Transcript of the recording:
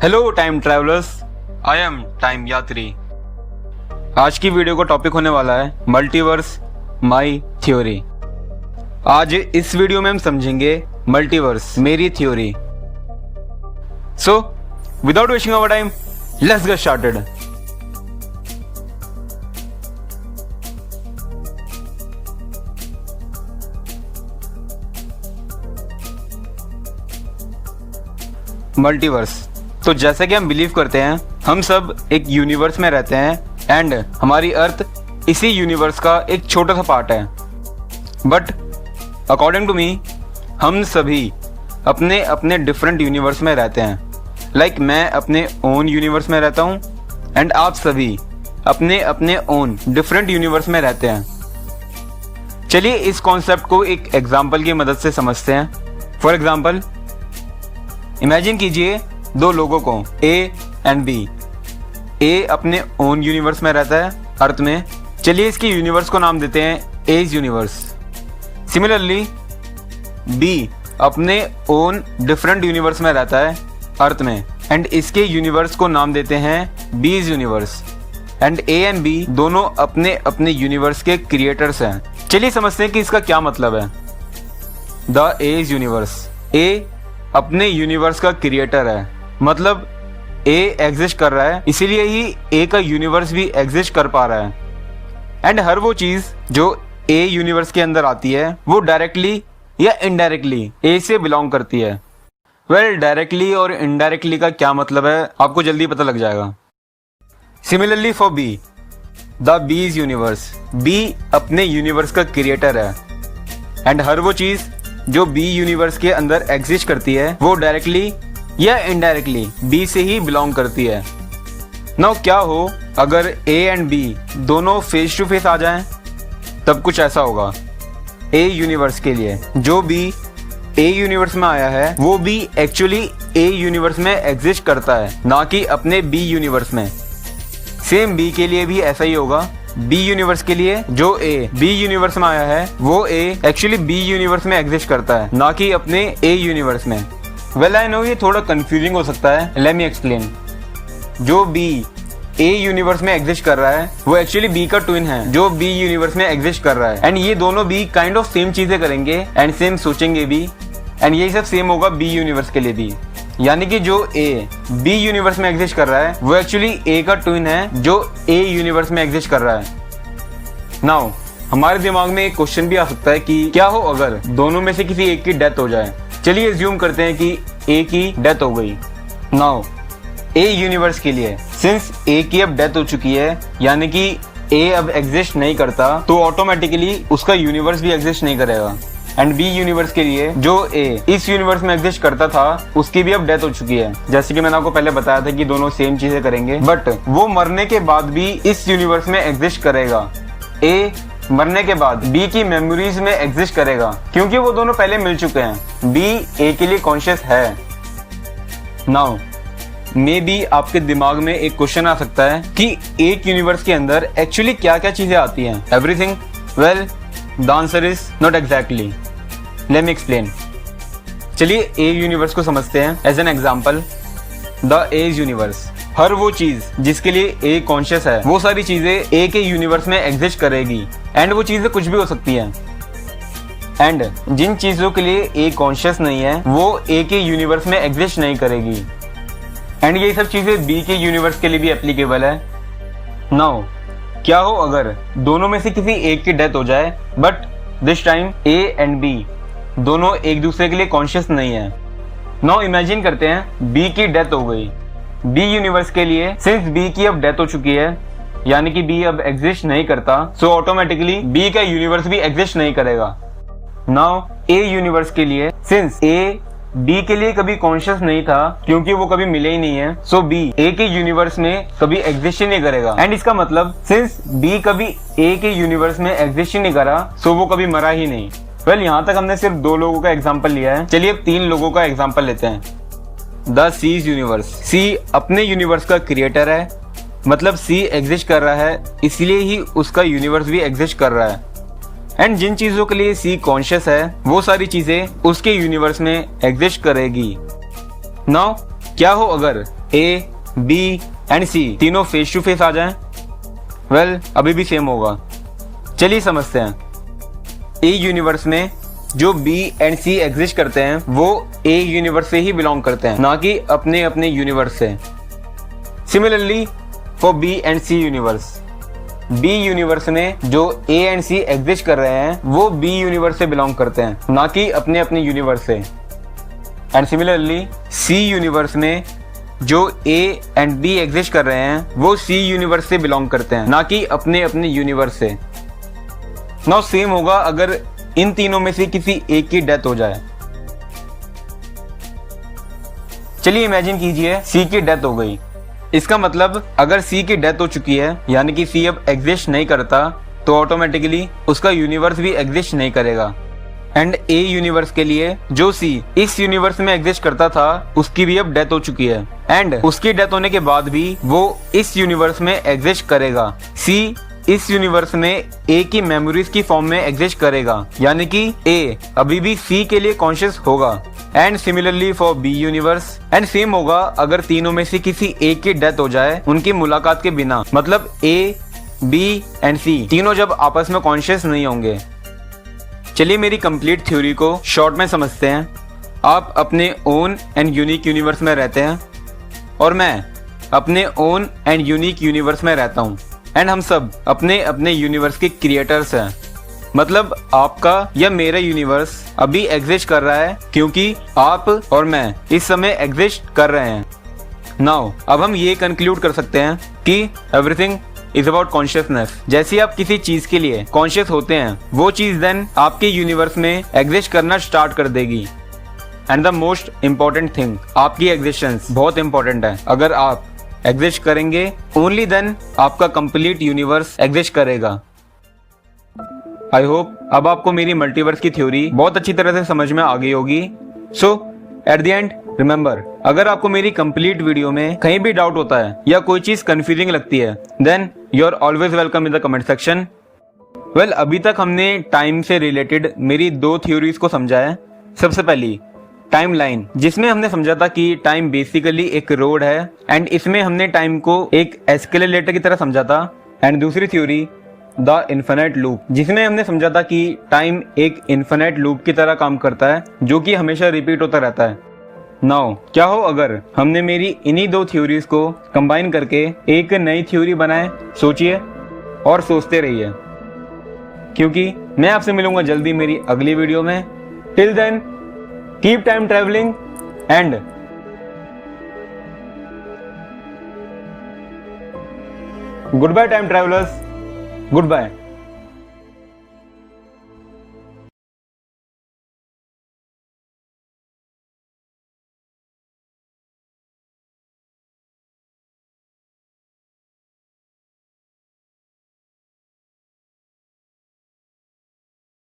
Hello time travellers, I am time यात्री। आज की वीडियो का टॉपिक होने वाला है मल्टीवर्स माई थ्योरी। आज इस वीडियो में हम समझेंगे मल्टीवर्स मेरी theory. So without wasting our time, let's get started. Multiverse, तो जैसे कि हम बिलीव करते हैं हम सब एक यूनिवर्स में रहते हैं एंड हमारी अर्थ इसी यूनिवर्स का एक छोटा सा पार्ट है। बट अकॉर्डिंग टू मी हम सभी अपने अपने डिफरेंट यूनिवर्स में रहते हैं। लाइक मैं अपने ओन यूनिवर्स में रहता हूँ एंड आप सभी अपने अपने ओन डिफरेंट यूनिवर्स में रहते हैं। चलिए इस कॉन्सेप्ट को एक एग्जाम्पल की मदद से समझते हैं। फॉर एग्जाम्पल, इमेजिन कीजिए दो लोगों को ए एंड बी। ए अपने ओन यूनिवर्स में रहता है अर्थ में। चलिए इसकी यूनिवर्स को नाम देते हैं एज यूनिवर्स। सिमिलरली बी अपने ओन डिफरेंट यूनिवर्स में रहता है अर्थ में एंड इसके यूनिवर्स को नाम देते हैं बीज universe. And A and B दोनों अपने अपने यूनिवर्स के क्रिएटर्स हैं। चलिए समझते हैं कि इसका क्या मतलब है। द एज यूनिवर्स, ए अपने यूनिवर्स का क्रिएटर है, मतलब ए एग्जिस्ट कर रहा है, इसीलिए ही ए का यूनिवर्स भी एग्जिस्ट कर पा रहा है। एंड हर वो चीज जो ए यूनिवर्स के अंदर आती है वो डायरेक्टली या इनडायरेक्टली ए से बिलोंग करती है। वेल, डायरेक्टली और इनडायरेक्टली का क्या मतलब है आपको जल्दी पता लग जाएगा। Similarly for B, the bees universe, B अपने यूनिवर्स का क्रिएटर है एंड हर वो चीज जो बी यूनिवर्स के अंदर एग्जिस्ट करती है वो डायरेक्टली या इनडायरेक्टली बी से ही बिलोंग करती है। नाउ क्या हो अगर ए एंड बी दोनों फेस टू फेस आ जाएं, तब कुछ ऐसा होगा। ए यूनिवर्स के लिए जो भी ए यूनिवर्स में आया है वो भी एक्चुअली ए यूनिवर्स में एग्जिस्ट करता है, ना कि अपने बी यूनिवर्स में। सेम बी के लिए भी ऐसा ही होगा। बी यूनिवर्स के लिए जो ए बी यूनिवर्स में आया है वो ए एक्चुअली बी यूनिवर्स में एग्जिस्ट करता है, ना कि अपने ए यूनिवर्स में। वेल आई नो ये थोड़ा कंफ्यूजिंग हो सकता है, लेट मी एक्सप्लेन। जो बी ए यूनिवर्स में एग्जिस्ट कर रहा है वो एक्चुअली बी का ट्विन है जो बी यूनिवर्स में एग्जिस्ट कर रहा है। एंड ये दोनों भी काइंड ऑफ सेम चीजें करेंगे एंड सेम सोचेंगे भी, एंड यही सब सेम होगा बी यूनिवर्स के लिए भी। यानी कि जो ए बी यूनिवर्स में एग्जिस्ट कर रहा है वो एक्चुअली ए का ट्विन है जो ए यूनिवर्स में एग्जिस्ट कर रहा है। नाउ हमारे दिमाग में एक क्वेश्चन भी आ सकता है कि क्या हो अगर दोनों में से किसी एक की डेथ हो जाए। चलिए एज्यूम करते हैं कि ए की डेथ हो गई। नाउ ए यूनिवर्स के लिए सिंस ए की अब डेथ हो चुकी है, यानी कि ए अब एग्जिस्ट नहीं करता, तो ऑटोमेटिकली उसका यूनिवर्स भी एग्जिस्ट नहीं करेगा। एंड बी यूनिवर्स के लिए जो ए इस यूनिवर्स में एग्जिस्ट करता था उसकी भी अब डेथ हो चुकी है। जैसे कि मैंने आपको पहले बताया था कि दोनों सेम चीजें करेंगे, बट वो मरने के बाद भी इस यूनिवर्स में एग्जिस्ट करेगा। ए मरने के बाद बी की मेमोरीज में एग्जिस्ट करेगा क्योंकि वो दोनों पहले मिल चुके हैं। बी ए के लिए कॉन्शियस है। नाउ मे बी आपके दिमाग में एक क्वेश्चन आ सकता है कि एक यूनिवर्स के अंदर एक्चुअली क्या क्या चीजें आती हैं। Everything? Well, the answer is not exactly. Let me explain. चलिए ए यूनिवर्स को समझते हैं as an example. The as universe, हर वो चीज जिसके लिए ए कॉन्शियस है वो सारी चीजें ए के यूनिवर्स में एग्जिस्ट करेगी। एंड वो चीजें कुछ भी हो सकती हैं। एंड जिन चीजों के लिए ए कॉन्शियस नहीं है वो ए के यूनिवर्स में एग्जिस्ट नहीं करेगी। एंड ये सब चीजें बी के यूनिवर्स के लिए भी एप्लीकेबल है। नाउ क्या हो अगर दोनों में से किसी एक की डेथ हो जाए, but this time A and B दोनों एक दूसरे के लिए कॉन्शियस नहीं है। नाउ इमेजिन करते हैं बी की डेथ हो गई। बी यूनिवर्स के लिए सिंस बी की अब डेथ हो चुकी है, यानी कि बी अब एग्जिस्ट नहीं करता, सो ऑटोमेटिकली बी का यूनिवर्स भी एग्जिस्ट नहीं करेगा। नाउ ए यूनिवर्स के लिए सिंस ए बी के लिए कभी कॉन्शियस नहीं था क्योंकि वो कभी मिले ही नहीं है, सो बी ए के यूनिवर्स में कभी एग्जिस्ट ही नहीं करेगा। एंड इसका मतलब सिंस बी कभी ए के यूनिवर्स में एग्जिस्ट ही नहीं करा, सो वो कभी मरा ही नहीं। वेल, यहाँ तक हमने सिर्फ दो लोगों का एग्जाम्पल लिया है। चलिए अब तीन लोगों का एग्जाम्पल लेते हैं। द सीज यूनिवर्स, सी अपने यूनिवर्स का क्रिएटर है, मतलब सी एग्जिस्ट कर रहा है, इसलिए ही उसका यूनिवर्स भी एग्जिस्ट कर रहा है। एंड जिन चीजों के लिए सी कॉन्शियस है वो सारी चीजें उसके यूनिवर्स में एग्जिस्ट करेगी। नाउ क्या हो अगर ए, बी एंड सी तीनों फेस टू फेस आ जाएं? वेल, अभी भी सेम होगा। चलिए समझते हैं। ए यूनिवर्स में जो बी एंड सी एग्जिस्ट करते हैं वो ए यूनिवर्स से ही बिलोंग करते हैं, ना कि अपने अपने यूनिवर्स से। Similarly for B and C universe, B universe में जो ए एंड सी एग्जिस्ट कर रहे हैं वो बी यूनिवर्स से बिलोंग करते हैं, ना कि अपने अपने यूनिवर्स से। एंड सिमिलरली सी यूनिवर्स में जो ए एंड बी एग्जिस्ट कर रहे हैं वो सी यूनिवर्स से बिलोंग करते हैं, ना कि अपने अपने यूनिवर्स से। नाउ सेम होगा अगर इन तीनों में से किसी एक की डेथ हो जाए। चलिए इमेजिन कीजिए सी की डेथ हो गई। इसका मतलब अगर सी की डेथ हो चुकी है, यानी कि सी अब एग्जिस्ट नहीं करता, तो ऑटोमेटिकली उसका यूनिवर्स भी एग्जिस्ट नहीं करेगा। एंड ए यूनिवर्स के लिए जो सी इस यूनिवर्स में एग्जिस्ट करता था उसकी भी अब डेथ हो चुकी है, एंड उसकी डेथ होने के बाद भी वो इस यूनिवर्स में एग्जिस्ट करेगा। सी इस यूनिवर्स में ए की मेमोरीज की फॉर्म में एग्जिस्ट करेगा, यानी कि ए अभी भी सी के लिए कॉन्शियस होगा। And similarly for B universe, and same होगा अगर तीनों में से किसी एक की डेथ हो जाए उनकी मुलाकात के बिना, मतलब ए, बी एंड सी तीनों जब आपस में कॉन्शियस नहीं होंगे। चलिए मेरी कंप्लीट थ्योरी को शॉर्ट में समझते हैं। आप अपने ओन एंड यूनिक यूनिवर्स में रहते हैं और मैं अपने ओन एंड यूनिक यूनिवर्स में रहता हूँ, एंड हम सब अपने अपने यूनिवर्स के क्रिएटर्स हैं। मतलब आपका या मेरा यूनिवर्स अभी एग्जिस्ट कर रहा है क्योंकि आप और मैं इस समय एग्जिस्ट कर रहे हैं। नाउ अब हम ये कंक्लूड कर सकते हैं कि एवरीथिंग इज अबाउट कॉन्शियसनेस। जैसे आप किसी चीज के लिए कॉन्शियस होते हैं वो चीज देन आपके यूनिवर्स में एग्जिस्ट करना स्टार्ट कर देगी। And the most important thing, आपकी एग्जिस्टेंस बहुत इंपॉर्टेंट है। अगर आप एग्जिस्ट करेंगे ओनली देन आपका कंप्लीट यूनिवर्स एग्जिस्ट करेगा। आई होप अब आपको मेरी मल्टीवर्स की थ्योरी बहुत अच्छी तरह से समझ में आ गई होगी। सो एट द एंड रिमेंबर, अगर आपको मेरी कंप्लीट वीडियो में कहीं भी डाउट होता है या कोई चीज कंफ्यूजिंग लगती है then you are always welcome in the comment section. Well, अभी तक हमने टाइम से रिलेटेड मेरी दो थ्योरीज को समझा है। सबसे पहली टाइम लाइन, जिसमें हमने समझा था कि टाइम बेसिकली एक रोड है, एंड इसमें हमने टाइम को एक एस्केलेटर की तरह समझा था। एंड दूसरी थ्योरी द इन्फिनिट लूप, जिसमें हमने समझा था कि टाइम एक इन्फिनिट लूप की तरह काम करता है जो कि हमेशा रिपीट होता रहता है। नाउ क्या हो अगर हमने मेरी इन्हीं दो थ्योरीज को कंबाइन करके एक नई थ्योरी बनाए? सोचिए और सोचते रहिए, क्योंकि मैं आपसे मिलूंगा जल्दी मेरी अगली वीडियो में। Till then keep time traveling and goodbye time travelers, goodbye।